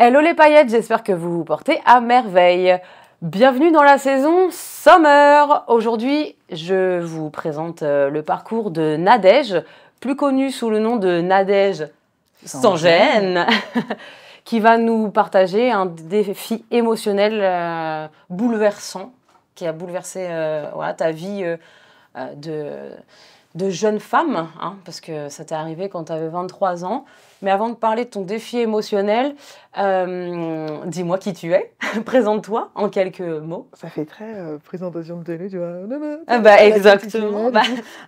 Hello les paillettes, j'espère que vous vous portez à merveille. Bienvenue dans la saison Summer. Aujourd'hui, je vous présente le parcours de Nadège, plus connue sous le nom de Nadège sans gêne, qui va nous partager un défi émotionnel bouleversant, qui a bouleversé voilà, ta vie de jeune femme, hein, parce que ça t'est arrivé quand tu avais 23 ans. Mais avant de parler de ton défi émotionnel, dis-moi qui tu es, présente-toi en quelques mots. Ça fait très présentation de télé, tu vois. Exactement.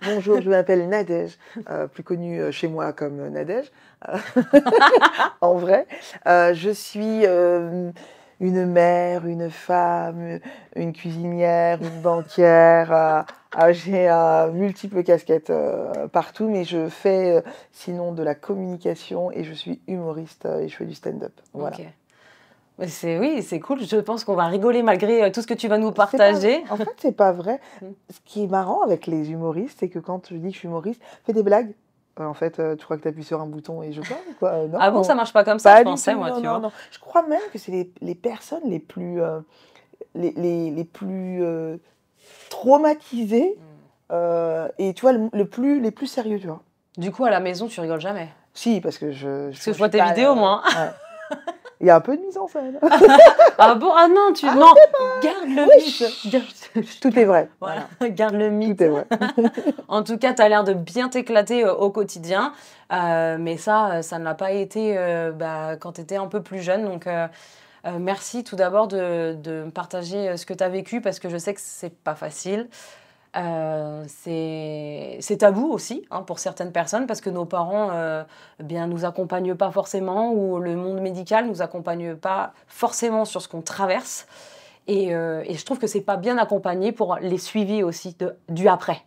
Bonjour, je m'appelle Nadège, plus connue chez moi comme Nadège. En vrai, je suis une mère, une femme, une cuisinière, une banquière. J'ai multiples casquettes partout, mais je fais sinon de la communication et je suis humoriste et je fais du stand-up. Voilà. Okay. Oui, c'est cool. Je pense qu'on va rigoler malgré tout ce que tu vas nous partager. En fait, c'est pas vrai. Ce qui est marrant avec les humoristes, c'est que quand je dis que je suis humoriste, fais des blagues. En fait, tu crois que tu appuies sur un bouton et je parle quoi non, ah bon, ça marche pas comme ça, je pensais, moi, tu vois. Non. Je crois même que c'est les personnes les plus, les plus traumatisées et tu vois, les plus sérieux, tu vois. Du coup, à la maison, tu rigoles jamais? Si, parce que Parce que je vois tes vidéos, moi. Ouais. Il y a un peu de mise en scène. Ah bon? Ah non, non, garde le mythe. Tout est vrai. Voilà, garde le mythe. Tout est vrai. En tout cas, tu as l'air de bien t'éclater au quotidien. Mais ça ne l'a pas été quand tu étais un peu plus jeune. Donc, merci tout d'abord de me partager ce que tu as vécu parce que je sais que c'est pas facile. C'est tabou aussi hein, pour certaines personnes parce que nos parents nous accompagnent pas forcément ou le monde médical nous accompagne pas forcément sur ce qu'on traverse et je trouve que c'est pas bien accompagné pour les suivis aussi du après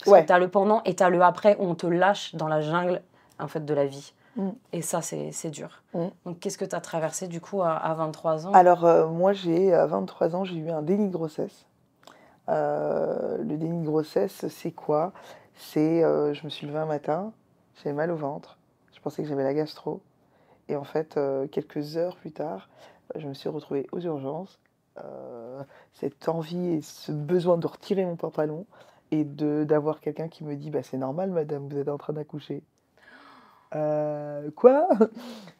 parce que t'as le pendant et t'as le après où on te lâche dans la jungle en fait de la vie et ça c'est dur. Donc qu'est-ce que tu as traversé du coup à 23 ans? Alors moi à 23 ans j'ai eu un déni de grossesse. Le déni de grossesse, c'est quoi? C'est, je me suis levée un matin, j'avais mal au ventre, je pensais que j'avais la gastro, et en fait, quelques heures plus tard, je me suis retrouvée aux urgences, cette envie et ce besoin de retirer mon pantalon, et d'avoir quelqu'un qui me dit « c'est normal, madame, vous êtes en train d'accoucher ». Quoi?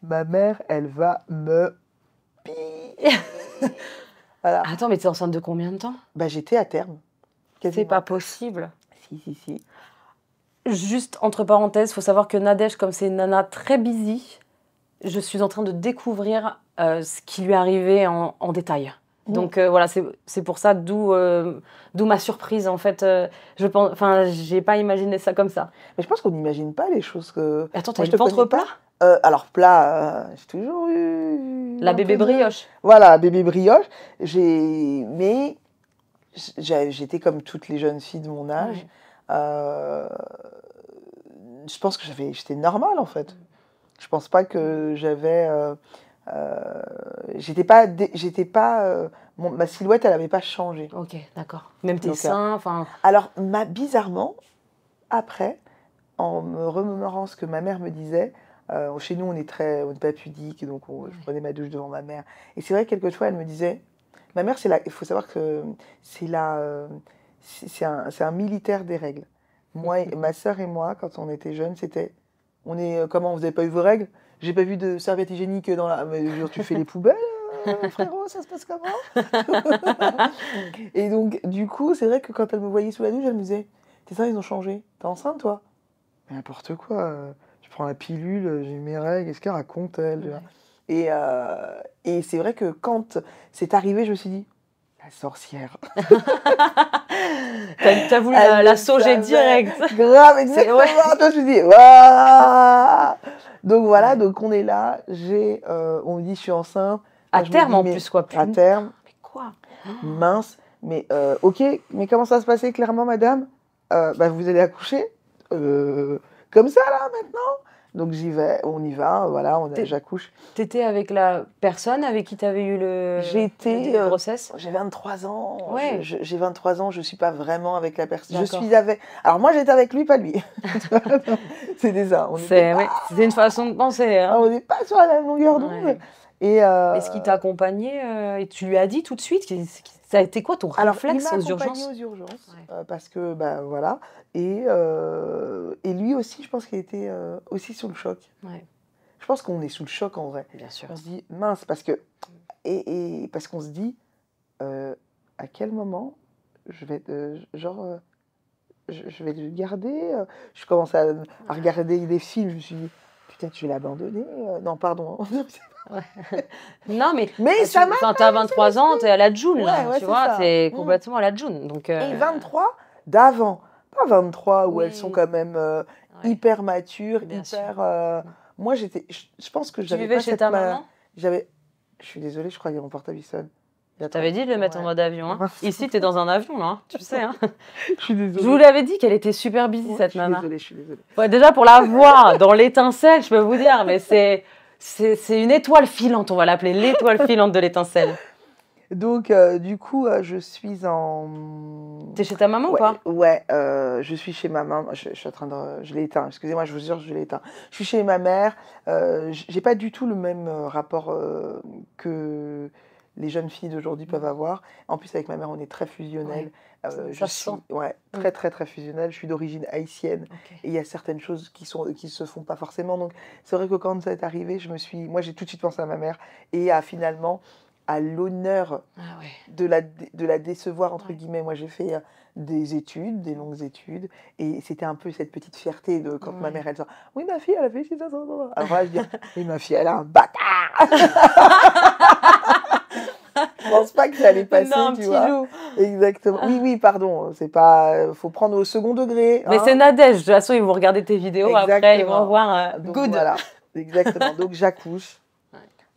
Ma mère, elle va me piller. Voilà. Attends, mais t'es enceinte de combien de temps? J'étais à terme. C'est pas possible. Si. Juste entre parenthèses, il faut savoir que Nadège, comme c'est une nana très busy, je suis en train de découvrir ce qui lui est arrivé en détail. Donc voilà, c'est pour ça, d'où ma surprise en fait. J'ai pas imaginé ça comme ça. Mais je pense qu'on n'imagine pas les choses que... Attends, t'as eu le ventre plat? Alors plat, j'ai toujours eu... La bébé brioche. Voilà, bébé brioche. Mais j'étais comme toutes les jeunes filles de mon âge. Je pense que j'étais normale en fait. Je pense pas que j'avais... ma silhouette, elle n'avait pas changé. Ok, d'accord. Même tes seins, enfin... Alors, bizarrement, après, en me remémorant ce que ma mère me disait, chez nous, on n'est pas pudique, donc je prenais ma douche devant ma mère. Et c'est vrai que quelquefois, elle me disait... Ma mère, il faut savoir que c'est un militaire des règles. Moi, ma sœur et moi, quand on était jeunes, c'était... Comment, vous n'avez pas eu vos règles? J'ai pas vu de serviette hygiénique dans la... Mais genre, tu fais les poubelles, frérot, ça se passe comment? Et donc, du coup, c'est vrai que quand elle me voyait sous la douche, elle me disait, tes seins, ils ont changé. T'es enceinte, toi? Mais n'importe quoi. Je prends la pilule, j'ai mes règles, qu'est-ce qu'elle raconte, elle? Et c'est vrai que quand c'est arrivé, je me suis dit, la sorcière. T'as voulu la sauger direct. Grave, exactement. Ouais. Je me suis dit, waouh. Donc voilà, donc on est là. On me dit, je suis enceinte. À terme, en plus, quoi. À terme. Mais quoi? Mince. Mais ok, mais comment ça se passait clairement, madame? Vous allez accoucher comme ça, là, maintenant? Donc j'y vais, on y va, voilà, j'accouche. T'étais avec la personne avec qui t'avais eu la grossesse? J'ai 23 ans. Ouais. J'ai 23 ans, je suis pas vraiment avec la personne. Je suis avec... Alors moi j'étais avec lui, pas lui. C'était ça. C'est une façon de penser. Hein. On n'est pas sur la même longueur d'onde. Et Est-ce qu'il t'a accompagné et tu lui as dit tout de suite? Ça a été quoi ton alors, il réflexe m'a aux accompagnée urgences? aux urgences Ouais. parce que, bah, voilà. Et lui aussi, je pense qu'il était aussi sous le choc. Ouais, Je pense qu'on est sous le choc en vrai. bien sûr. On se dit, mince, parce que. Et parce qu'on se dit, à quel moment je vais. Je vais le garder. Je commence à regarder des films. Je me suis dit, putain, tu l'as abandonné. Non, pardon. Non, mais Mais ça m'a. enfin, t'as 23 ans, t'es à la June, Ouais, là, ouais, tu c'est vois, ça. t'es complètement à la June. Donc, Et 23 d'avant. Pas 23 où elles sont oui, quand même ouais, hyper matures, bien sûr. moi, j'étais. Je pense que Tu j'avais vivais pas chez cette. ta maman? J'avais. Je suis désolée, je crois qu'il y a mon portable qui sonne. Il y Je a trop. t'avais dit de le mettre en Ouais. mode avion, hein. Mince. Ici, t'es dans un avion, là, hein, tu sais, hein. Je suis Je vous désolée. l'avais dit qu'elle était super busy, Ouais, cette je suis nana. désolée, je suis désolée. Ouais, déjà, pour la voir dans l'étincelle, je peux vous dire, mais c'est une étoile filante, on va l'appeler l'étoile filante de l'étincelle. Donc, du coup, je suis en. T'es chez ta maman ou Ouais, pas? ouais, je suis chez ma maman. Je suis en train de. Je l'ai éteint. Excusez-moi, je vous jure, je l'ai éteint. Je suis chez ma mère. J'ai pas du tout le même rapport que les jeunes filles d'aujourd'hui peuvent avoir. En plus, avec ma mère, on est très fusionnel. Ouais. Je Ça se suis, sent. ouais, très, très, très fusionnel. Je suis d'origine haïtienne. Ok. Et il y a certaines choses qui se font pas forcément. Donc, c'est vrai que quand ça est arrivé, moi, j'ai tout de suite pensé à ma mère et finalement à l'honneur Ah ouais. de la décevoir, entre Ouais. guillemets. Moi, j'ai fait des études, des longues études, et c'était un peu cette petite fierté de quand ma Ouais. mère, elle sort, oui, ma fille, elle a fait ci, ça. Alors là, je dis, oui, ma fille, elle a un bâtard. Je pense pas que ça allait passer, Non, un tu petit vois. loup. Exactement. Oui, oui, pardon, c'est pas, faut prendre au second degré. Mais hein. c'est Nadège, de toute façon, ils vont regarder tes vidéos après, ils vont Exactement. voir Donc good. voilà, exactement. Donc j'accouche,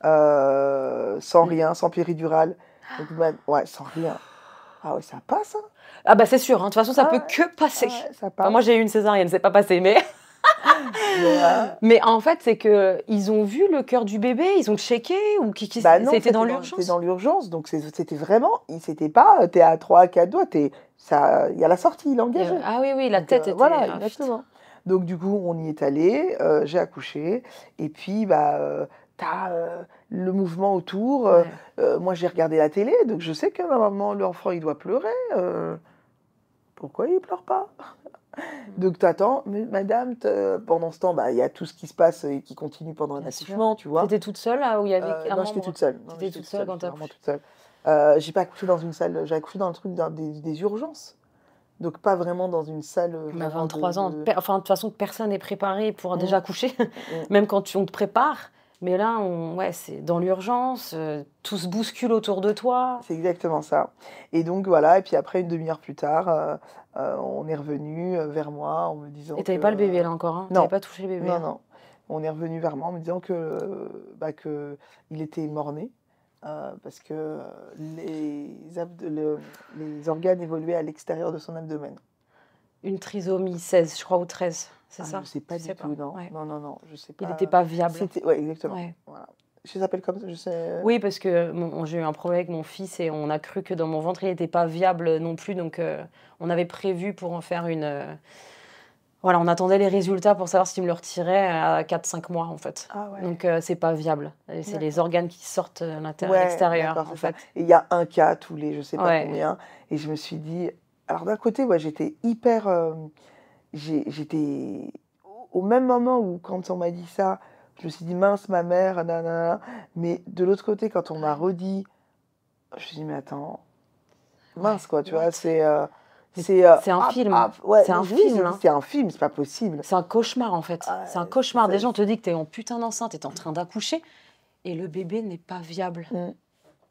sans rien, sans péridurale. Donc, ouais, sans rien. Ah ouais, ça passe, hein. Ah bah c'est sûr, hein, de toute façon, ça Ah peut ouais, que passer. ah ouais, ça Enfin, moi, passe. j'ai eu une césarienne, c'est pas passé, mais... Mais, Mais en fait, c'est que ils ont vu le cœur du bébé, ils ont checké ou bah non, c'était dans c'était l'urgence? dans l'urgence, donc c'était vraiment, c'était pas, t'es à 3 à 4 doigts, il y a la sortie, il est engagé. Ah oui, oui, la Donc, tête était... voilà, ah, putain. exactement. Donc du coup, on y est allé, j'ai accouché, et puis t'as le mouvement autour. Ouais. Moi, j'ai regardé la télé, donc je sais que normalement l'enfant il doit pleurer. Pourquoi il pleure pas? Donc t'attends, mais madame, pendant ce temps, il y a tout ce qui se passe et qui continue pendant un Bien sûr. accouchement, tu vois. T'étais toute seule là où il y avait un Non, j'étais membre? toute seule. Non, T'étais j'étais toute seule quand j'étais t'as vraiment accouché? toute seule. J'ai pas accouché dans une salle, j'ai accouché dans le truc des urgences. Donc pas vraiment dans une salle Mais à vraiment 23 ans, enfin, de toute façon, personne n'est préparé pour Mm. déjà coucher, même quand on te prépare. Mais là, ouais, c'est dans l'urgence, tout se bouscule autour de toi. C'est exactement ça. Et donc voilà, et puis après, une demi-heure plus tard, on est revenu vers moi en me disant Et t'avais que... pas le bébé là encore, hein? Non, T'avais pas touché le bébé, non, hein? non. On est revenu vers moi en me disant que il était mort-né, parce que les organes évoluaient à l'extérieur de son abdomen. Une trisomie 16, je crois, ou 13, c'est ça? Je sais pas Tu du sais tout, non. Ouais. Non, non, non, je sais Il pas. n'était pas viable. Ouais, exactement. Ouais. Voilà. Je s'appelle comme ça, je sais. Oui, parce que j'ai eu un problème avec mon fils et on a cru que dans mon ventre, il n'était pas viable non plus. Donc, on avait prévu pour en faire une... Voilà, on attendait les résultats pour savoir s'il me le retirait à 4-5 mois, en fait. Ah ouais. Donc, c'est pas viable. Et c'est les D'accord. organes qui sortent à Ouais, l'extérieur, d'accord, en c'est ça. fait. Et il y a un cas tous les je sais pas Ouais. combien. Et je me suis dit. Alors d'un côté, ouais, j'étais hyper. J'étais. Au même moment où, quand on m'a dit ça, je me suis dit mince, ma mère, nanana. Mais de l'autre côté, quand on m'a redit, je me suis dit, mais attends, mince Ouais. quoi, tu What? vois, c'est. Mais C'est c'est un film. ouais, C'est un oui, film, hein. c'est un film, c'est pas possible. C'est un cauchemar, en fait. Ah, C'est un cauchemar. ça- Déjà, on te dit que t'es en putain d'enceinte, t'es en train d'accoucher, et le bébé n'est pas viable. Mm.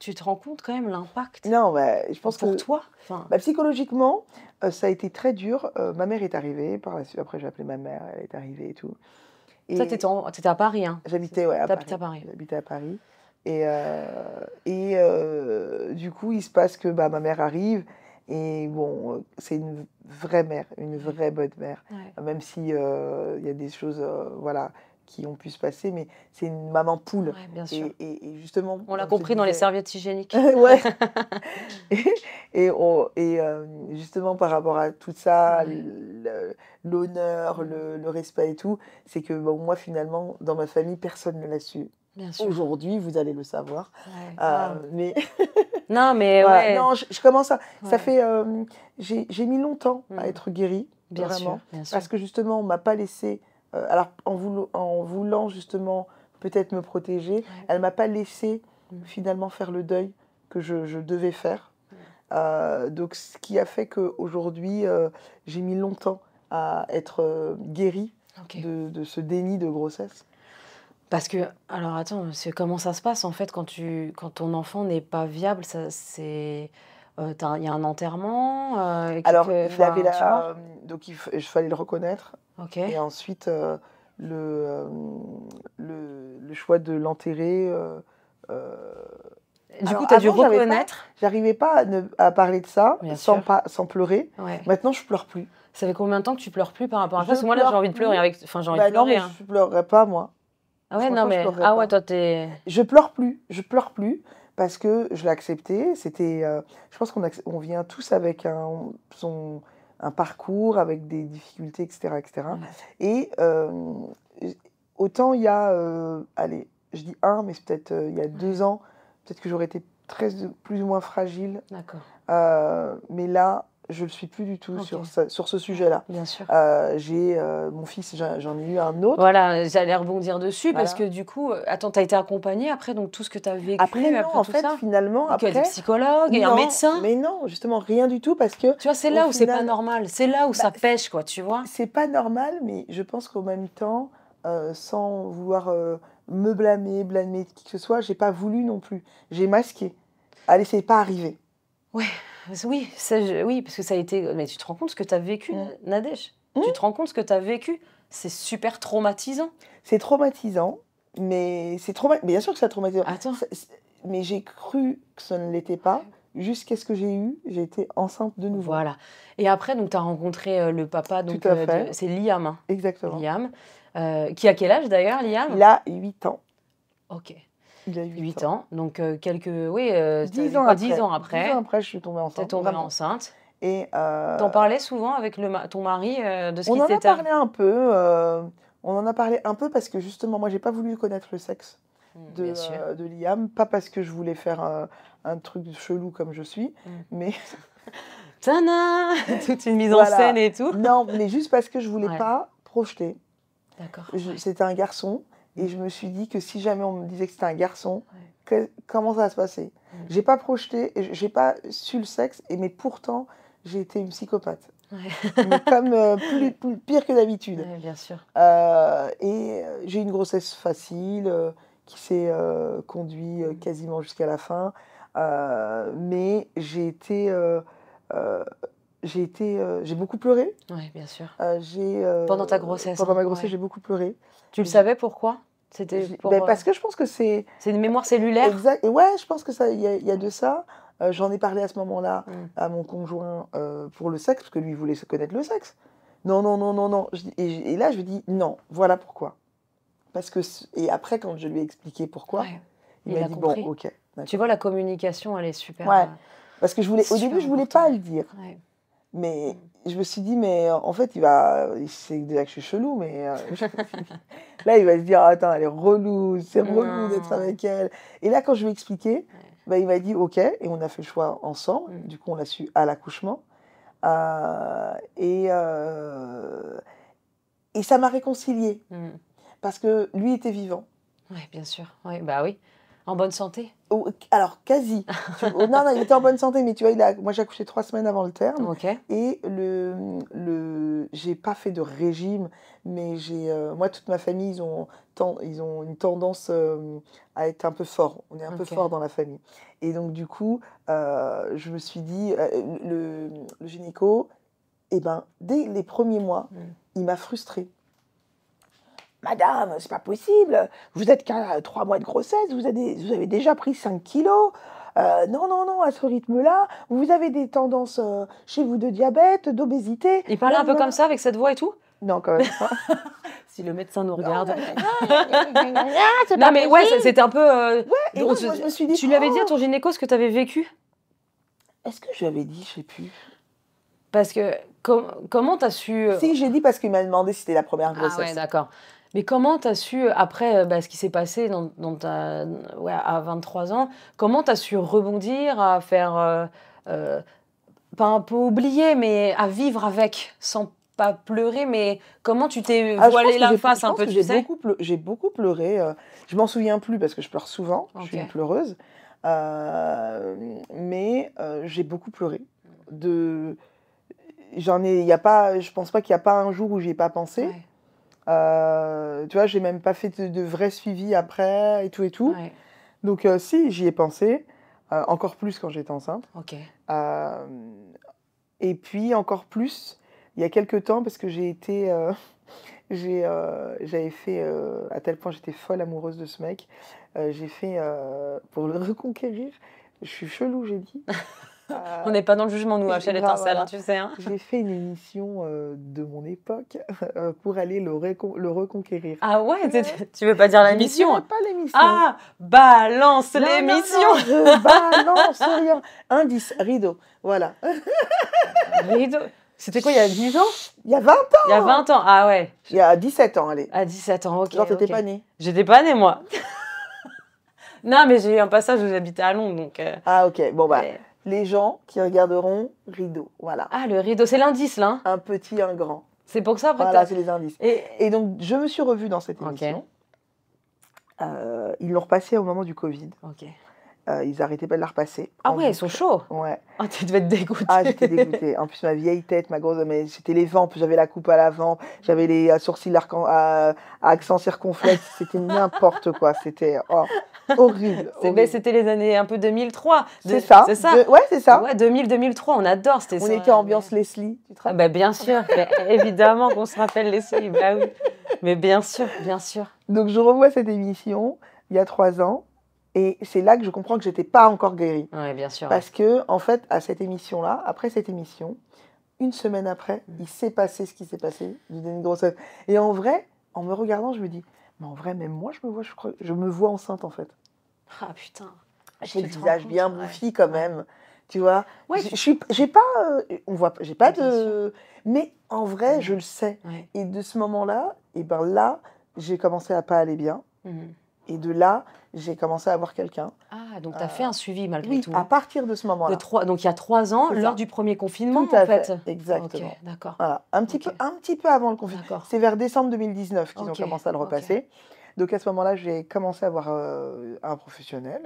Tu te rends compte quand même l'impact Non, ouais, je pense pour que. toi? Enfin, Psychologiquement, ça a été très dur. Ma mère est arrivée, par la suite, après j'ai appelé ma mère, elle est arrivée et tout. toi, Et t'étais à Paris, hein? j'habitais ouais, à T'habites à Paris. Paris. J'habitais à Paris. Du coup, il se passe que ma mère arrive. Et bon, c'est une vraie mère, une vraie bonne mère. Ouais. Même si il y a des choses voilà, qui ont pu se passter, mais c'est une maman poule. Ouais, bien sûr. Et justement, On l'a comme je te compris dans les disais- serviettes hygiéniques. Ouais. Justement, par rapport à tout ça, Ouais. l'honneur, le respect et tout, c'est que bon, moi, finalement, dans ma famille, personne ne l'a su. Bien sûr. Aujourd'hui, vous allez le savoir. Ouais. Mais Non, mais voilà. ouais. Non, je commence à... Ça Ouais. fait... j'ai mis longtemps à être guérie, Bien sûr, vraiment. bien sûr. Parce que justement, on ne m'a pas laissé... alors, en voulant justement peut-être me protéger, elle ne m'a pas laissé finalement faire le deuil que je devais faire. Donc, ce qui a fait qu'aujourd'hui, j'ai mis longtemps à être guérie de ce déni de grossesse. Parce que, alors attends, comment ça se passe en fait quand ton enfant n'est pas viable, il y a un enterrement, Alors, il avait tu vois? donc il fallait le reconnaître. Ok. Et ensuite, le, le choix de l'enterrer. Du coup, Alors, tu as dû avant, reconnaître. j'arrivais pas à parler de ça Bien sûr. sans pleurer. Ouais. Maintenant, je pleure plus. Ça fait combien de temps que tu pleures plus par rapport à ça? Je Parce que moi, là, j'ai pleure envie de pleurer plus. enfin, j'ai envie de Non, pleurer, mais hein. je pleurerais pas, moi. Ah ouais, non, Franchement, je mais. pleurerais Ah ouais, pas. toi, t'es. Je pleure plus. Je pleure plus parce que je l'ai accepté. C'était, je pense on vient tous avec un parcours, avec des difficultés, etc., etc. Ouais. Et autant il y a, allez, je dis mais c'est peut-être il y a 2 ans, peut-être que j'aurais été plus ou moins fragile. D'accord. Mais là, je ne le suis plus du tout sur ce sujet-là. Bien sûr. J'ai mon fils, j'en ai eu un autre. Voilà, j'allais rebondir dessus Voilà. parce que du coup, attends, tu as été accompagnée après, donc tout ce que tu as vécu Après, non, en tout fait, ça? finalement, Et qu'il y a des après... psychologues et un Non, médecin? mais non, justement, rien du tout, parce que... Tu vois, c'est là où c'est pas normal. C'est là où ça pêche, quoi, tu vois? C'est pas normal, mais je pense qu'en même temps, sans vouloir me blâmer qui que ce soit, j'ai pas voulu non plus. J'ai masqué. Allez, c'est pas arrivé. Ouais, oui, oui, parce que ça a été... Mais tu te rends compte ce que tu as vécu, Nadège? Tu te rends compte ce que tu as vécu? C'est super traumatisant. C'est traumatisant, mais bien sûr que c'est traumatisant. Attends. Mais j'ai cru que ça ne l'était pas. Jusqu'à ce que j'ai été enceinte de nouveau. Voilà. Et après, donc, tu as rencontré le papa, donc tout à fait. c'est Liam. Hein. Exactement. Liam. Qui a quel âge d'ailleurs, Liam? Il a 8 ans. Ok. Il a 8 ans. Donc, oui, 10 ans après. 10 ans après. 10 ans après, je suis tombée enceinte. T'es tombée enceinte. Et t'en parlais souvent avec ton mari de ce qui On s'était... en a parlé un peu. On en a parlé un peu parce que justement, moi, j'ai pas voulu connaître le sexe de Liam. Pas parce que je voulais faire un truc chelou comme je suis, mais... Tada! Toute une mise en scène et tout. Non, mais juste parce que je voulais pas projeter. D'accord. C'était un garçon. Et je me suis dit que si jamais on me disait que c'était un garçon, comment ça va se passer? J'ai pas projeté, j'ai pas su le sexe, mais pourtant, j'ai été une psychopathe. Mais comme pire que d'habitude. Bien sûr. Et j'ai eu une grossesse facile qui s'est conduite quasiment jusqu'à la fin. Mais j'ai beaucoup pleuré. Oui, bien sûr. Pendant ta grossesse. Pendant ma grossesse, j'ai beaucoup pleuré. Tu le savais pourquoi? C'était parce que je pense que c'est... C'est une mémoire cellulaire? Exact. Et ouais, je pense que ça, il y a de ça. J'en ai parlé à ce moment-là à mon conjoint pour le sexe, parce que lui voulait se connaître le sexe. Non. Et là, je lui dis non, voilà pourquoi. Parce que... Et après, quand je lui ai expliqué pourquoi, il m'a dit compris. Bon, ok. Tu vois, la communication, elle est super... Ouais, parce que au début, je voulais pas le dire. Ouais. Mais je me suis dit, mais en fait, c'est déjà que je suis chelou, mais là, il va se dire, attends, elle est relou, c'est relou d'être avec elle. Et là, quand je lui ai expliqué, il m'a dit, ok, et on a fait le choix ensemble. Du coup, on l'a su à l'accouchement. Et ça m'a réconciliée. Parce que lui était vivant. Oui, bien sûr. Oui, bah oui. En bonne santé? Alors, quasi. Non, il était en bonne santé, mais tu vois, moi j'ai accouché 3 semaines avant le terme. Okay. Et j'ai pas fait de régime, mais moi, toute ma famille, ils ont une tendance à être un peu fort. On est un peu fort dans la famille. Et donc, du coup, je me suis dit, le gynéco, dès les premiers mois, il m'a frustrée. Madame, c'est pas possible, vous êtes qu'à 3 mois de grossesse, vous avez déjà pris 5 kilos. Non, à ce rythme-là, vous avez des tendances chez vous de diabète, d'obésité. Il parlait un peu comme ça, avec cette voix et tout? Non, quand même pas. Si le médecin nous regarde. Non, mais ouais, c'était un peu... et moi, je me suis dit... Tu lui avais dit à ton gynéco ce que tu avais vécu? Est-ce que je lui avais dit? Je sais plus. Parce que, comment t'as su... Si, j'ai dit parce qu'il m'a demandé si c'était la première grossesse. Ah ouais, d'accord. Mais comment tu as su, après ce qui s'est passé à 23 ans, comment tu as su rebondir, à faire, pas un peu oublier, mais à vivre avec, sans pas pleurer, mais comment tu t'es Ah, voilé la face un peu, tu sais? j'ai beaucoup pleuré. Je m'en souviens plus parce que je pleure souvent. Je suis Ok, une pleureuse. Mais j'ai beaucoup pleuré. De... y a pas, je pense pas qu'il n'y a pas un jour où j'y ai pas pensé. ouais, Tu vois, j'ai même pas fait de vrai suivi après et tout et tout. ouais, Donc si, j'y ai pensé. Encore plus quand j'étais enceinte. ok. Euh, et puis encore plus, il y a quelques temps, parce que j'ai été... j'avais fait, à tel point j'étais folle amoureuse de ce mec, j'ai fait, pour le reconquérir, je suis chelou, j'ai dit. On n'est pas dans le jugement, nous, à chez Grave, l'étincelle, voilà. tu sais. Hein. J'ai fait une émission de mon époque pour aller le reconquérir. Ah ouais, Ouais. tu veux pas dire Je ne l'émission? dirai pas l'émission. Ah, balance Non, non, l'émission! non, je balance rien. Indice, rideau, voilà. Rideau. C'était quoi, il y a 10 ans? Il y a 20 ans. Il y a 20 ans, ah ouais. Il y a 17 ans, allez. À 17 ans, ok. Genre, t'étais ok. pas née. J'étais pas née, moi. Non, mais j'ai eu un passage où j'habitais à Londres, donc... Ah, ok. Bon, bah, ouais. les gens qui regarderont rideau, voilà. Ah, le rideau, c'est l'indice, là. Hein. Un petit, un grand. C'est pour ça, après, Voilà, c'est les indices. Et... Et donc, je me suis revue dans cette émission. Ils l'ont repassée au moment du Covid. Ok. Ils n'arrêtaient pas de la repasser. Ah en ouais, ils boucle. sont chauds. Ouais. Ah, tu devais être dégoûtée. Ah, j'étais dégoûtée. En plus, ma vieille tête, ma grosse... Mais c'était les vents. En plus, j'avais la coupe à l'avant. J'avais les sourcils à accent circonflexe. C'était n'importe quoi. C'était horrible. horrible. C'était les années un peu 2003. C'est ça. C'est ça. Ouais, c'est ça. Ouais, 2000-2003, on adore. C'était On ça. était ambiance Leslie. Tu te Ah, rappelles? bah, bien sûr, mais évidemment qu'on se rappelle les filles, bah oui. Mais bien sûr, bien sûr. Donc, je revois cette émission il y a 3 ans. Et c'est là que je comprends que j'étais pas encore guérie. Oui, bien sûr. Parce que, en fait, à cette émission-là, après cette émission, une semaine après, il s'est passé ce qui s'est passé. J'ai donné une grossesse. Et en vrai, en me regardant, je me dis, mais en vrai, même moi, je me vois enceinte, en fait. Ah putain. J'ai le Tu te visage rends bien compte, bouffi quand même. Tu vois, Ouais, j'ai pas, j'ai pas Bien de, mais en vrai, Ouais. je le sais. Ouais. Et de ce moment-là, et ben là, j'ai commencé à pas aller bien. Mhm. Et de là, j'ai commencé à avoir quelqu'un. Ah, donc tu as fait un suivi malgré Oui, tout. à partir de ce moment-là. Donc il y a 3 ans, C'est ça. lors du premier confinement, Tout à en fait. exactement. Ok, d'accord. Voilà, un petit peu avant le confinement. D'accord. C'est vers décembre 2019 qu'ils ont Ok, commencé à le repasser. Donc à ce moment-là, j'ai commencé à avoir un professionnel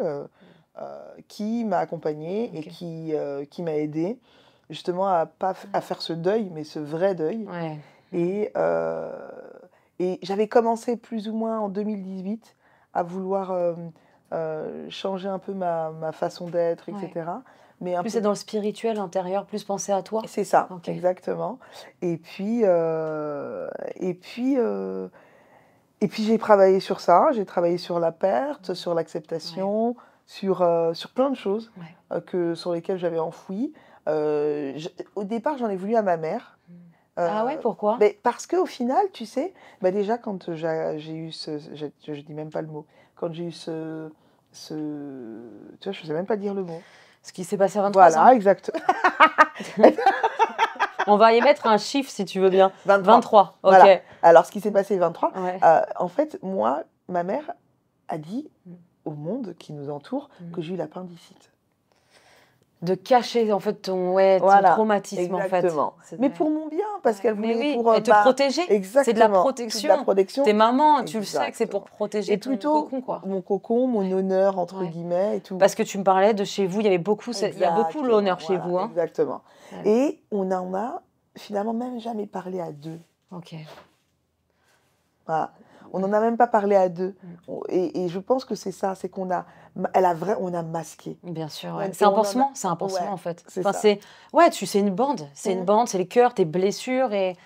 qui m'a accompagnée et qui m'a aidée justement à faire ce deuil, mais ce vrai deuil. Ouais. Et j'avais commencé plus ou moins en 2018 à vouloir changer un peu ma façon d'être, etc. Mais un Plus peu... c'est dans le spirituel intérieur, plus penser à toi. C'est ça, Ok. exactement. Et puis j'ai travaillé sur ça, j'ai travaillé sur la perte, sur l'acceptation, sur plein de choses sur lesquelles j'avais enfoui. Au départ, j'en ai voulu à ma mère. Ah ouais, pourquoi? Mais parce qu'au final, tu sais, bah déjà quand j'ai eu je dis même pas le mot, quand j'ai eu tu vois, je sais même pas dire le mot. Ce qui s'est passé à 23 ans. Voilà, exactement. On va y mettre un chiffre si tu veux bien. 23. 23, ok. Voilà. Alors, ce qui s'est passé le 23, Ouais. en fait, moi, ma mère a dit au monde qui nous entoure que j'ai eu l'appendicite. De cacher en fait ton traumatisme exactement. en fait. Mais pour mon bien, parce qu'elle voulait oui, pour et te protéger. Exactement. C'est de la protection. C'est de la protection. T'es maman, tu le sais que c'est pour protéger et ton plutôt cocon, quoi. mon cocon, mon honneur entre guillemets et tout. Parce que tu me parlais de chez vous, il y avait beaucoup, il y a beaucoup l'honneur chez vous, hein. Exactement. Ouais. Et on n'en a finalement même jamais parlé à deux. Ok. Voilà. On n'en a même pas parlé à deux. Et je pense que c'est ça, c'est on a masqué. Bien sûr, Ouais, c'est un pansement, en fait. Enfin, c'est une bande, c'est une bande, c'est les cœurs, tes blessures et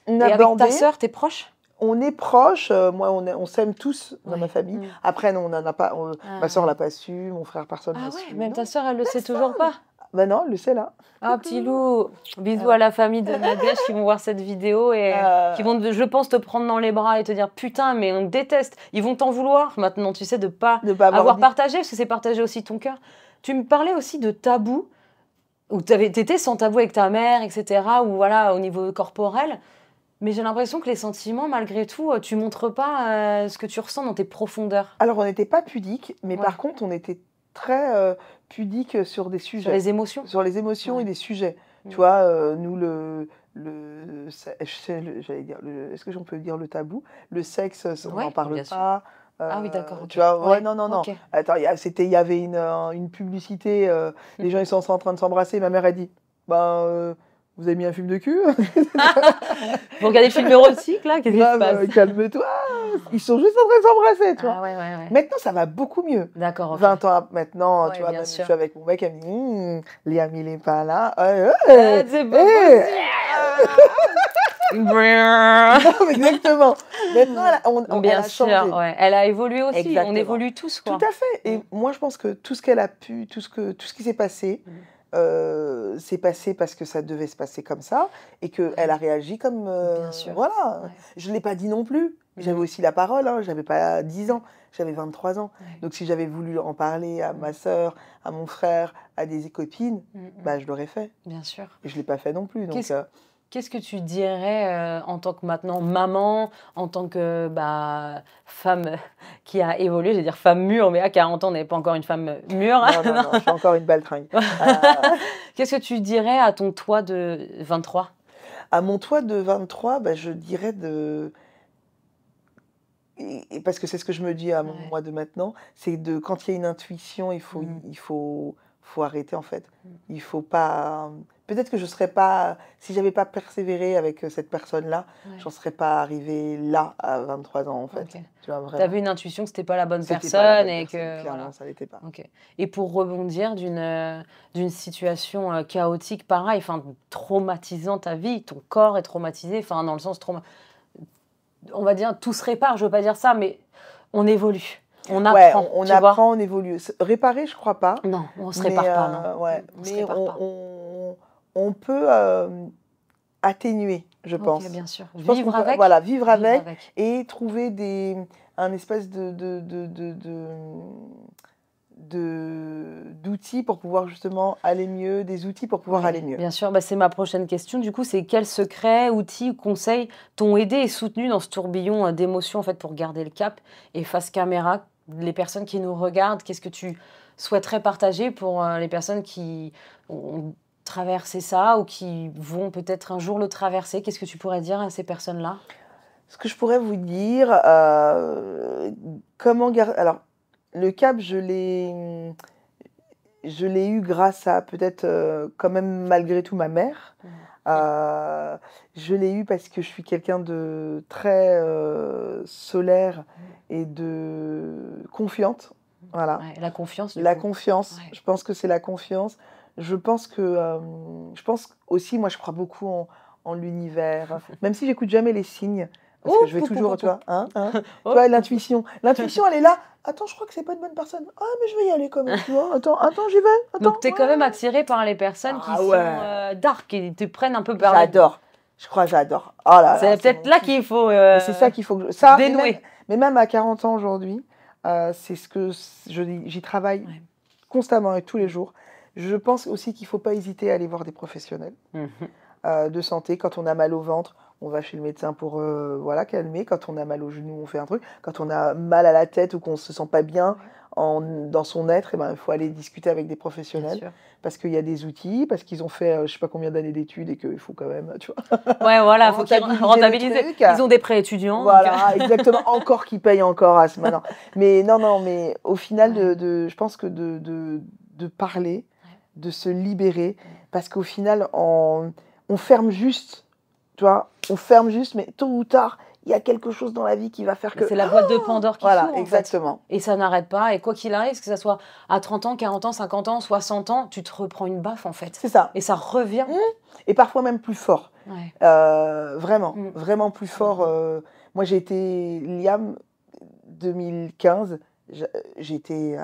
avec ta sœur, t'es proche? On est proches, moi on s'aime tous dans ma famille. Après non, on n'en a pas, ma sœur l'a pas su, mon frère personne l'a su. Ah ouais, même ta sœur elle le sait toujours pas. Ben non, elle le sait là. Ah, petit loup, bisous à la famille de Nadège qui vont voir cette vidéo et qui vont, je pense, te prendre dans les bras et te dire putain, mais on te déteste. Ils vont t'en vouloir maintenant, tu sais, de pas avoir partagé, parce que c'est partager aussi ton cœur. Tu me parlais aussi de tabou, où t'étais sans tabou avec ta mère, etc., ou voilà, au niveau corporel. Mais j'ai l'impression que les sentiments, malgré tout, tu montres pas ce que tu ressens dans tes profondeurs. Alors, on n'était pas pudique, mais Ouais. par contre, on était très pudique sur des sujets. Sur les émotions. Sur les émotions Ouais. et des sujets. Mm. Tu vois, nous, j'allais dire, est-ce que j'en peux dire le tabou? Le sexe, on Ouais, n'en parle bien sûr. pas. Ah oui, d'accord. Ok. Tu vois, ouais, Ouais, non, non, non. ok. Attends, il y avait une publicité, les gens ils sont en train de s'embrasser. Ma mère a dit, vous avez mis un film de cul? Vous regardez le film érotique, là? Qu'est-ce qui se passe? Calme-toi. Ils sont juste en train de s'embrasser, tu vois. Ah ouais. Maintenant, ça va beaucoup mieux. D'accord, ok. 20 ans maintenant, Ouais, tu vois, bien même sûr. je suis avec mon mec, elle me dit, Liam, il est pas là. C'est pas possible. Non, exactement. Maintenant, elle Bien a sûr, changé. ouais. Elle a évolué aussi. Exactement. On évolue tous, quoi. Tout à fait. Et Mm. moi, je pense que tout ce qu'elle a pu, tout ce qui s'est passé, c'est passé parce que ça devait se passer comme ça et qu'elle a réagi comme... Bien sûr. Voilà. Ouais. Je ne l'ai pas dit non plus. J'avais aussi la parole. Hein. Je n'avais pas 10 ans. J'avais 23 ans. Ouais. Donc, si j'avais voulu en parler à ma sœur, à mon frère, à des copines, je l'aurais fait. Bien sûr. Et je ne l'ai pas fait non plus. Donc, qu'est-ce que tu dirais en tant que maintenant maman, en tant que femme qui a évolué, je vais dire femme mûre, mais à 40 ans, on n'est pas encore une femme mûre. Non, je suis encore une baltringue. Qu'est-ce que tu dirais à ton toi de 23? À mon toi de 23, je dirais parce que c'est ce que je me dis à mon moi de maintenant, c'est quand il y a une intuition, il faut arrêter en fait. Il faut pas... Peut-être que je serais pas... Si j'avais pas persévéré avec cette personne-là, j'en serais pas arrivée là à 23 ans en fait. Okay. Tu vois, vraiment. Avais une intuition que c'était pas la bonne personne et que... Clairement, voilà. ça l'était pas. Okay. Et pour rebondir d'une situation chaotique, pareil, traumatisant ta vie, ton corps est traumatisé, dans le sens on va dire, tout se répare, je veux pas dire ça, mais on évolue. On apprend. Ouais, on apprend, on évolue. Réparer, je crois pas. Non, on se répare pas, non. Ouais, mais on peut atténuer, je pense. Bien sûr. Vivre avec. Voilà, vivre avec et trouver un espèce d'outils pour pouvoir justement aller mieux, des outils pour pouvoir aller mieux. Bien sûr, c'est ma prochaine question. Du coup, c'est quels secrets, outils ou conseils t'ont aidé et soutenu dans ce tourbillon d'émotions en fait, pour garder le cap? Et face caméra, les personnes qui nous regardent, qu'est-ce que tu souhaiterais partager pour les personnes qui ont traversé ça ou qui vont peut-être un jour le traverser? Qu'est-ce que tu pourrais dire à ces personnes-là? Ce que je pourrais vous dire, comment garder... Alors, le cap, je l'ai eu grâce à peut-être quand même malgré tout ma mère. Je l'ai eu parce que je suis quelqu'un de très solaire et de confiante. Voilà. Ouais, la confiance. La confiance. Ouais. Je pense que c'est la confiance. Je pense aussi, moi, je crois beaucoup en l'univers. Même si j'écoute jamais les signes. Parce que je vais toujours, tu vois, tu vois, l'intuition. L'intuition, elle est là. Attends, je crois que c'est pas une bonne personne. Ah, mais je vais y aller quand même, tu vois. Attends, j'y vais. Attends. Donc, tu es quand même attirée par les personnes qui sont dark et te prennent un peu par... J'adore. J'adore. Oh là là. C'est peut-être là qu'il faut... c'est ça qu'il faut dénouer. Mais même à 40 ans aujourd'hui, c'est ce que j'y travaille constamment et tous les jours. Je pense aussi qu'il ne faut pas hésiter à aller voir des professionnels de santé. Quand on a mal au ventre, on va chez le médecin pour calmer. Quand on a mal au genou, on fait un truc. Quand on a mal à la tête ou qu'on ne se sent pas bien dans son être, il faut aller discuter avec des professionnels. Parce qu'il y a des outils, parce qu'ils ont fait je ne sais pas combien d'années d'études et qu'il faut quand même, tu vois. Ouais, voilà, il faut qu'ils rentabilisent. Ils ont des prêts étudiants. Voilà, exactement. Encore qu'ils payent encore à ce moment. Mais non, mais au final, je pense que de parler, de se libérer, parce qu'au final, on ferme juste, tu vois, mais tôt ou tard, il y a quelque chose dans la vie qui va faire que... C'est la boîte de Pandore qui s'ouvre, exactement. En fait. Et ça n'arrête pas. Et quoi qu'il arrive, que ça soit à 30 ans, 40 ans, 50 ans, 60 ans, tu te reprends une baffe, en fait. C'est ça. Et ça revient. Et parfois même plus fort. Ouais. Vraiment plus fort. Moi, j'ai été Liam 2015. J'étais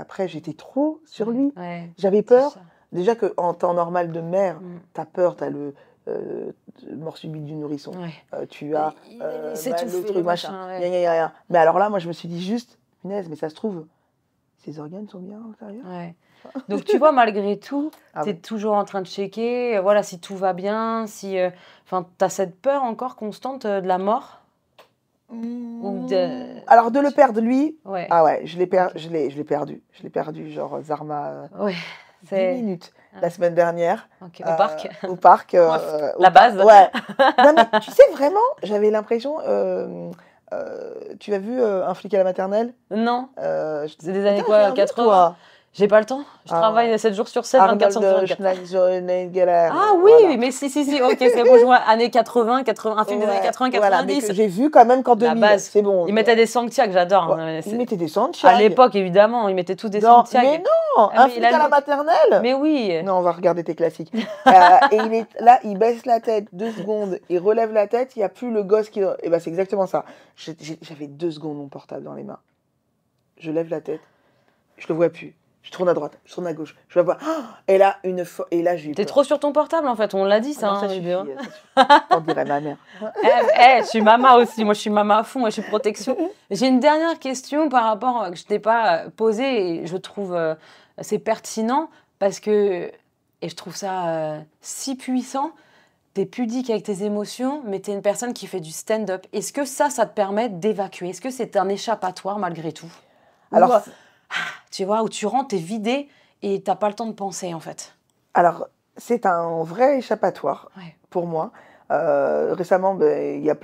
trop sur lui. Ouais, j'avais peur. Déjà qu'en temps normal de mère, t'as peur, t'as le mort subite du nourrisson. Tu as c'est tout le truc, machin. Ouais. Mais alors là, moi, je me suis dit juste, punaise, mais ça se trouve, ses organes sont bien à l'intérieur. Ouais. Donc, tu vois, malgré tout, Ah tu es oui. toujours en train de checker, voilà, si tout va bien, si... Enfin, tu as cette peur encore constante de la mort ou de... Alors, de le perdre, lui, Ouais, ah ouais, je l'ai ok. perdu. Je l'ai perdu, genre Zarma, Ouais, 10 c'est... minutes Ah, la semaine dernière. ok. Au parc. Au parc. La base. Ouais. Non, mais tu sais, vraiment, j'avais l'impression. Tu as vu Un flic à la maternelle? Non, c'est des années Putain, quoi, viens, 80? toi. J'ai pas le temps. Je Ah travaille ouais. 7 jours sur 7, 24 sur Arnold 24. Schwarzenegger. Ah oui, Voilà. mais si, ok, c'est bon, je vois, années 80, un film des années Ouais, 80, voilà, mais 90. que j'ai vu quand même qu'en La 2000. base. C'est bon. Ils mettaient des Santiago, j'adore. Ouais, Hein, ils mettaient des à Santiago. l'époque, évidemment, ils mettaient tous des Non, Santiago. mais non, Ah, Un mais flic à la maternelle. Mais oui. Non, on va regarder tes classiques. Et il est là, il baisse la tête 2 secondes, il relève la tête, il n'y a plus le gosse qui... Et ben c'est exactement ça. J'avais 2 secondes mon portable dans les mains. Je lève la tête, je le vois plus. Je tourne à droite, je tourne à gauche, je le vois. Et là, et là j'ai eu T'es peur. trop sur ton portable, en fait, on l'a dit, ça. Ah non, ça hein, suffit, vidéo. ça suffit. On dirait ma mère. Je suis maman aussi, moi je suis maman à fond, moi je suis protection. J'ai une dernière question par rapport que je t'ai pas posée et je trouve c'est pertinent parce que, et je trouve ça si puissant, t'es pudique avec tes émotions, mais t'es une personne qui fait du stand-up. Est-ce que ça te permet d'évacuer? Est-ce que c'est un échappatoire malgré tout? Alors, Tu vois, où tu rentres, t'es vidé et t'as pas le temps de penser en fait. Alors, c'est un vrai échappatoire Ouais. pour moi. Récemment, il y a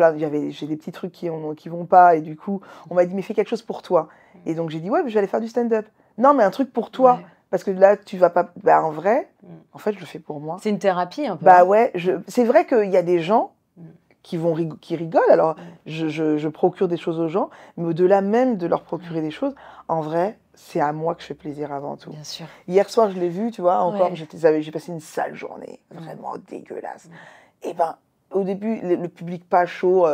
j'ai des petits trucs qui vont pas et du coup, on m'a dit mais fais quelque chose pour toi. Et donc j'ai dit ouais, mais je vais aller faire du stand-up. Non, mais un truc pour toi. Ouais. Parce que là, tu vas pas. Bah, en vrai, en fait, je le fais pour moi. C'est une thérapie un peu. Bah hein. ouais, c'est vrai qu'il y a des gens qui rigolent. Alors, je procure des choses aux gens, mais au-delà même de leur procurer des choses, en vrai, c'est à moi que je fais plaisir avant tout. Bien sûr. Hier soir, je l'ai vu, tu vois, encore, Ouais. j'ai passé une sale journée, vraiment dégueulasse. Et ben, au début, le public pas chaud,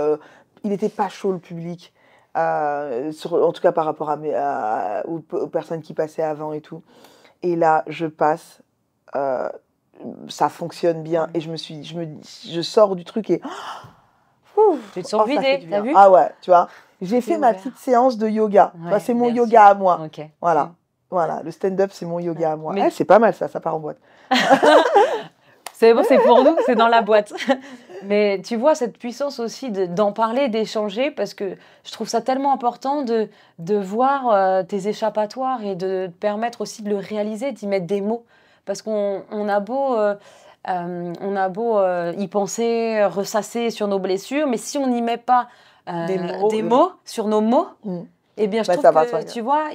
il était pas chaud le public, en tout cas par rapport aux personnes qui passaient avant et tout. Et là, je passe, ça fonctionne bien, et je sors du truc et Tu te sens ça fait vidé, du t'as bien. vu? Ah ouais, tu vois, j'ai fait ma ouvert. petite séance de yoga. Ouais, Enfin, c'est mon bien yoga sûr. à moi. Ok. Voilà. Voilà, le stand-up, c'est mon yoga à moi. Mais- C'est pas mal ça part en boîte. C'est bon, c'est pour nous, c'est dans la boîte. Mais tu vois cette puissance aussi d'en parler, d'échanger, parce que je trouve ça tellement important de voir tes échappatoires et de te permettre aussi de le réaliser, d'y mettre des mots. Parce on a beau y penser, ressasser sur nos blessures, mais si on n'y met pas des mots sur nos mots, eh bien je trouve que, tu vois,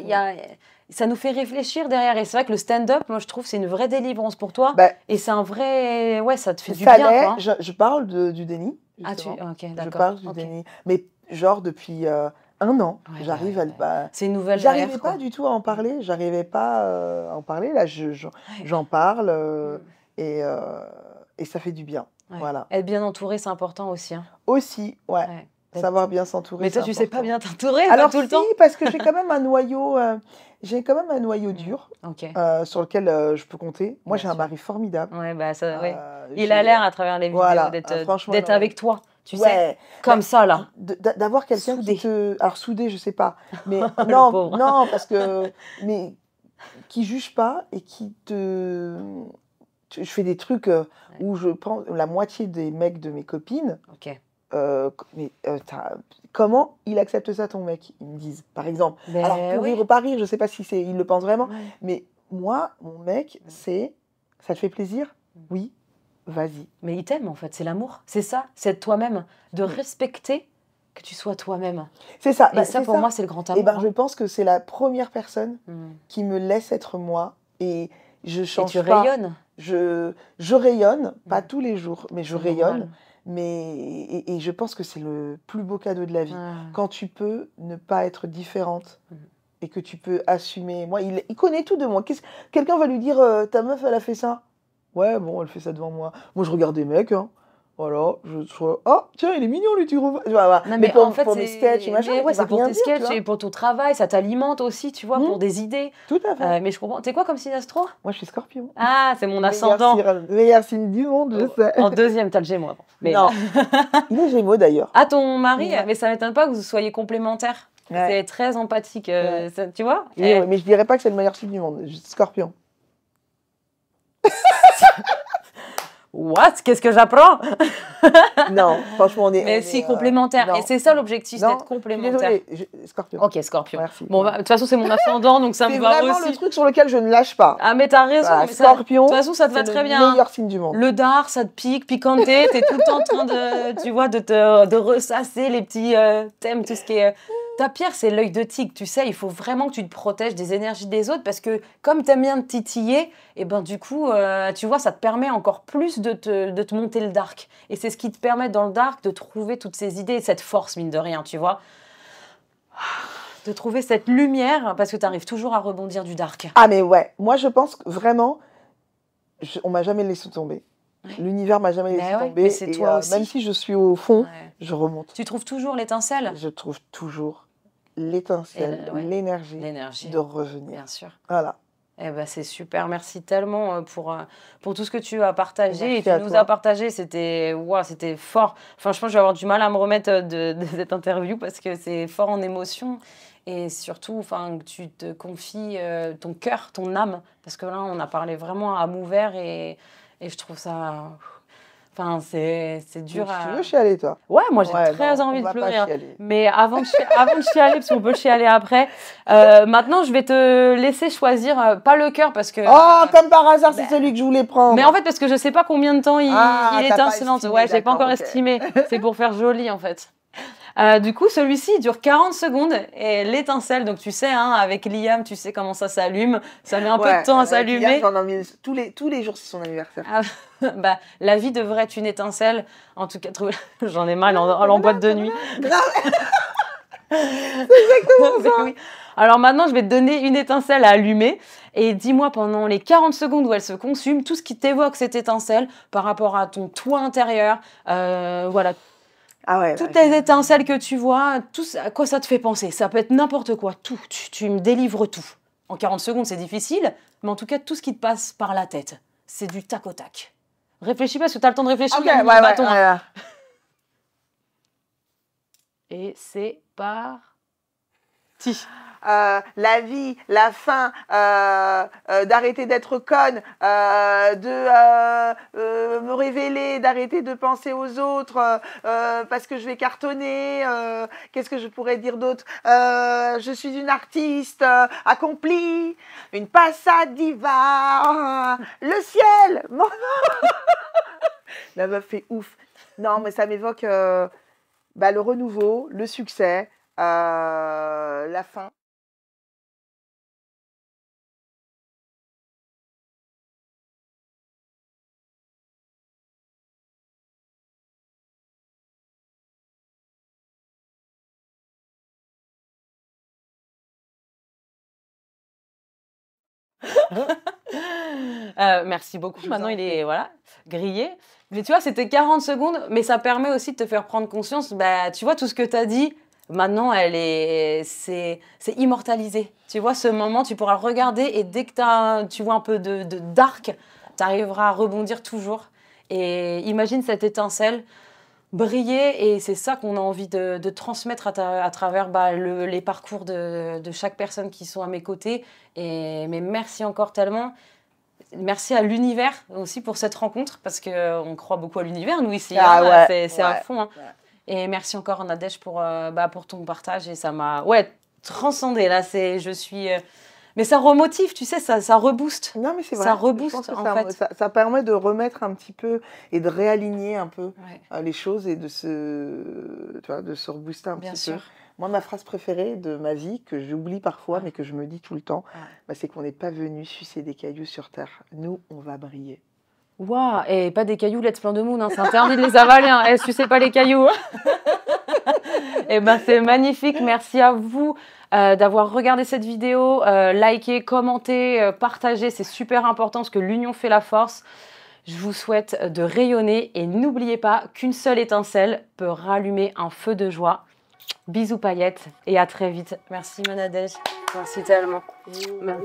ça nous fait réfléchir derrière. Et c'est vrai que le stand-up, moi je trouve, c'est une vraie délivrance pour toi. Et c'est un vrai... Ouais, ça te fait du bien. Quoi. Je parle du déni. Justement. Ah, ok, d'accord. Je parle du déni. Mais genre depuis 1 an, j'arrive à... C'est une nouvelle J'arrivais pas du tout à en parler. J'arrivais pas à en parler. Là, j'en parle et ça fait du bien. Ouais. Voilà. Être bien entouré, c'est important aussi. Hein. Aussi, ouais. Savoir bien s'entourer. Mais toi, tu sais pas bien t'entourer alors tout le temps. parce que j'ai quand même un noyau, dur sur lequel je peux compter. Moi, j'ai un mari formidable. Ouais, bah ça, il a l'air à travers les vidéos d'être avec toi. Tu sais, comme ça là. D'avoir quelqu'un qui te, alors soudé, je sais pas, mais non, parce que qui juge pas et qui te. Je fais des trucs où je prends la moitié des mecs de mes copines. Ok. Comment il accepte ça, ton mec? Ils me disent, par exemple. Alors, pour rire ou pas rire, je sais pas si il le pense vraiment, mais moi, mon mec, ça te fait plaisir? Oui, vas-y. Mais il t'aime, en fait, c'est l'amour. C'est ça, c'est être toi-même. De respecter que tu sois toi-même. C'est ça. Et ça, pour moi, c'est le grand amour. Et je pense que c'est la première personne qui me laisse être moi, et je change pas. Et tu rayonnes. Je rayonne, pas tous les jours, mais je rayonne. Et je pense que c'est le plus beau cadeau de la vie. Quand tu peux ne pas être différente et que tu peux assumer. Moi, il connaît tout de moi. Quelqu'un va lui dire ta meuf, elle a fait ça. Ouais, bon, elle fait ça devant moi. Moi, je regarde des mecs. Hein. Voilà. Oh, tiens, il est mignon, lui, tu revois. Voilà. Non, mais en fait, pour mes sketchs et machin. C'est pour tes sketchs et pour ton travail. Ça t'alimente aussi, tu vois, pour des idées. Tout à fait. Mais je comprends. T'es quoi comme signe astro? Moi, je suis Scorpion. Ah, c'est mon ascendant. Meilleur signe du monde, je sais. En deuxième, t'as le Gémeaux. Mais... Non. Il est Gémeaux, d'ailleurs. Ah, ton mari? Mais ça m'étonne pas que vous soyez complémentaires. Ouais. C'est très empathique, Ouais. tu vois. Et, mais je dirais pas que c'est le meilleur signe du monde. Scorpion. What? Qu'est-ce que j'apprends? Non, franchement, on est. Mais si, complémentaire. Non. Et c'est ça l'objectif, c'est Non, d'être je suis complémentaire. désolée, Scorpion. Ok, Scorpion. Merci. Bon, bah, de toute façon, c'est mon ascendant, donc ça me C'est va vraiment aussi. le truc sur lequel je ne lâche pas. Ah, mais t'as raison. Voilà, mais ça- Scorpion, de toute façon, ça te va c'est très le bien. meilleur signe du monde. Le dard, ça te pique, piquanté, t'es tout le temps en train de, tu vois, de ressasser les petits thèmes, tout ce qui est... Ta pierre, c'est l'œil de tigre, tu sais, il faut vraiment que tu te protèges des énergies des autres parce que comme t'aimes bien te titiller, et ben du coup, tu vois, ça te permet encore plus de te monter le dark. Et c'est ce qui te permet dans le dark de trouver toutes ces idées, cette force, mine de rien, tu vois. De trouver cette lumière parce que t'arrives toujours à rebondir du dark. Ah mais ouais, moi je pense que vraiment, on m'a jamais laissé tomber. Ouais. L'univers m'a jamais laissé Mais ouais, tomber. mais c'est Et toi aussi. même si je suis au fond, Ouais. je remonte. Tu trouves toujours l'étincelle? Je trouve toujours l'étincelle, Ouais. l'énergie L'énergie, de revenir. bien sûr. Voilà. Eh ben, c'est super, merci tellement pour tout ce que tu as partagé. Merci Et tu à nous toi. as partagé, c'était c'était fort. Franchement, je vais avoir du mal à me remettre de cette interview parce que c'est fort en émotion. Et surtout, que tu te confies ton cœur, ton âme. Parce que là, on a parlé vraiment à âme ouverte et je trouve ça... c'est dur Si tu à... veux chialer, toi. Ouais, moi j'ai Ouais, très non, envie on de va pas pleurer. chialer. Mais avant de chialer, parce qu'on peut chialer après, maintenant je vais te laisser choisir, pas le cœur parce que... Oh, comme par hasard, c'est celui que je voulais prendre. Mais en fait, parce que je sais pas combien de temps il t'as est pas étincelant. estimé, Ouais, j'ai pas d'accord, encore ok. estimé. C'est pour faire joli en fait. Du coup, celui-ci il dure 40 secondes et l'étincelle, donc tu sais, hein, avec Liam, tu sais comment ça s'allume. Ça met un peu de temps à s'allumer. J'en ai mis tous les jours, c'est son anniversaire. Ah, bah, la vie devrait être une étincelle. En tout cas, j'en ai mal en boîte de nuit. C'est exactement ça. Oui. Alors maintenant, je vais te donner une étincelle à allumer et dis-moi pendant les 40 secondes où elle se consume, tout ce qui t'évoque cette étincelle par rapport à ton toi intérieur, voilà, Ah ouais, toutes les étincelles que tu vois, tout à quoi ça te fait penser. Ça peut être n'importe quoi, tout. Tu me délivres tout. En 40 secondes, c'est difficile, mais en tout cas, tout ce qui te passe par la tête, c'est du tac au tac. Réfléchis pas, parce que tu as le temps de réfléchir. Ok, mais on ouais, a un bâton, hein. ouais. Et c'est parti. La vie, la fin, d'arrêter d'être conne, de me révéler, d'arrêter de penser aux autres parce que je vais cartonner. Qu'est-ce que je pourrais dire d'autre? Je suis une artiste accomplie, une passade diva, le ciel. La meuf fait ouf. Non, mais ça m'évoque le renouveau, le succès, la fin. Merci beaucoup. Maintenant, il est grillé. Mais tu vois, c'était 40 secondes, mais ça permet aussi de te faire prendre conscience. Bah, tu vois, tout ce que tu as dit, maintenant, c'est immortalisé. Tu vois, ce moment, tu pourras le regarder et dès que tu vois un peu de dark, tu arriveras à rebondir toujours. Et imagine cette étincelle briller et c'est ça qu'on a envie de transmettre à travers les parcours de chaque personne qui sont à mes côtés. Mais merci encore tellement. Merci à l'univers aussi pour cette rencontre parce qu'on croit beaucoup à l'univers, nous ici. Ah hein, ouais, c'est à fond. Hein. Ouais. Et merci encore Nadège pour ton partage et ça m'a transcendé. Là, je suis... Mais ça remotive, tu sais, ça rebooste. Non, mais c'est vrai. Ça rebooste, Je pense que en fait. ça permet de remettre un petit peu et de réaligner un peu Ouais. les choses et de se rebooster un Bien petit sûr. peu. Moi, ma phrase préférée de ma vie, que j'oublie parfois, mais que je me dis tout le temps, c'est qu'on n'est pas venu sucer des cailloux sur Terre. Nous, on va briller. Waouh, et pas des cailloux Let's Plan de Moon, hein. C'est interdit de les avaler. Hein. Sucez pas les cailloux. Et c'est magnifique. Merci à vous d'avoir regardé cette vidéo, likez, commentez, partagez. C'est super important parce que l'union fait la force. Je vous souhaite de rayonner et n'oubliez pas qu'une seule étincelle peut rallumer un feu de joie. Bisous paillettes et à très vite. Merci Nadège. Merci tellement. Merci.